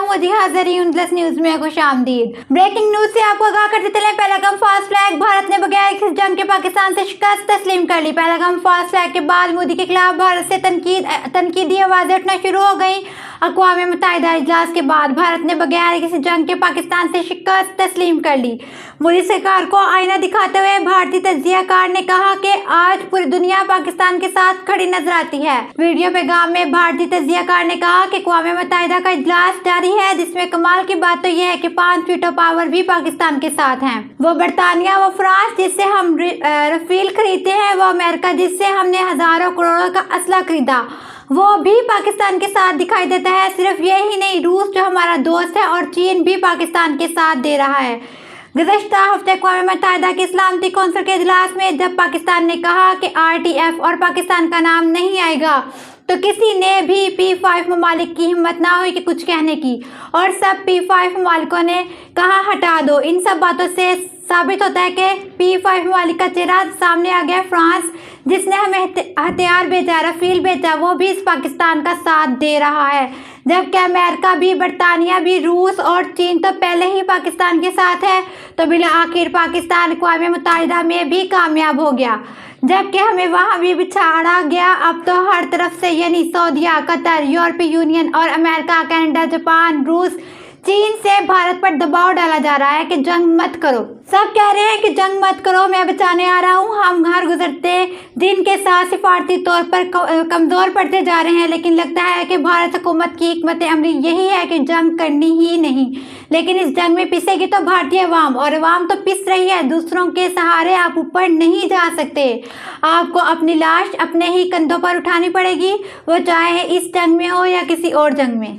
मोदी हाजिर न्यूज में खुशामदीद। Breaking news से आपको आगाह करते चले। पहलगाम फास्ट फ्लैग, भारत ने बगैर किसी जंग के पाकिस्तान से शिकस्त तस्लीम कर ली। पहलगाम फास्ट फ्लैग के बाद मोदी के खिलाफ भारत से तनकीदी आवाजें उठना शुरू हो गई। अक़वाम मुत्तहिदा इजलास के बाद भारत ने बगैर किसी जंग के पाकिस्तान से शिकस्त तस्लीम कर ली। मोदी सरकार को आईना दिखाते हुए भारतीय तज्जियाकार ने कहा कि आज पूरी दुनिया पाकिस्तान के साथ खड़ी नजर आती है। वीडियो पैगाम में भारतीय तज्जियाकार ने कहा कि अक़वाम मुत्तहिदा का इजलास जारी है, जिसमें कमाल की बात तो यह है कि 5 वीटो पावर भी पाकिस्तान के साथ हैं। वो बरतानिया, वो फ्रांस जिससे हम रफेल खरीदते हैं, वो अमेरिका जिससे हमने हजारों करोड़ों का असला खरीदा, वो भी पाकिस्तान के साथ दिखाई देता है। सिर्फ यही नहीं, रूस जो हमारा दोस्त है और चीन भी पाकिस्तान के साथ दे रहा है। गुज़श्ता हफ्ते अक़वाम मुत्तहिदा की सलामती कौंसिल के इजलास में जब पाकिस्तान ने कहा कि RTF और पाकिस्तान का नाम नहीं आएगा, तो किसी ने भी P5 ममालिक की हिम्मत ना हुई कि कुछ कहने की, और सब P5 ममालिकों ने कहा हटा दो। इन सब बातों से साबित होता है कि P5 ममालिक का चेहरा सामने आ गया। फ्रांस जिसने हमें हथियार भेजा, रफेल भेजा, वो भी इस पाकिस्तान का साथ दे रहा है, जबकि अमेरिका भी, बरतानिया भी, रूस और चीन तो पहले ही पाकिस्तान के साथ है। तो बिला आखिर पाकिस्तान अक़वाम मुत्तहिदा में भी कामयाब हो गया, जबकि हमें वहाँ भी बिछाड़ा गया। अब तो हर तरफ से यानी सऊदीया, कतर, यूरोपीय यूनियन और अमेरिका, कनाडा, जापान, रूस, चीन से भारत पर दबाव डाला जा रहा है कि जंग मत करो। सब कह रहे हैं कि जंग मत करो, मैं बचाने आ रहा हूँ। हम हर गुजरते दिन के साथ सिफारती तौर पर कमज़ोर पड़ते जा रहे हैं, लेकिन लगता है कि भारत हुकूमत की हिकमत अमली यही है कि जंग करनी ही नहीं। लेकिन इस जंग में पिसेगी तो भारतीय अवाम, और अवाम तो पिस रही है। दूसरों के सहारे आप ऊपर नहीं जा सकते। आपको अपनी लाश अपने ही कंधों पर उठानी पड़ेगी, वो चाहे इस जंग में हो या किसी और जंग में।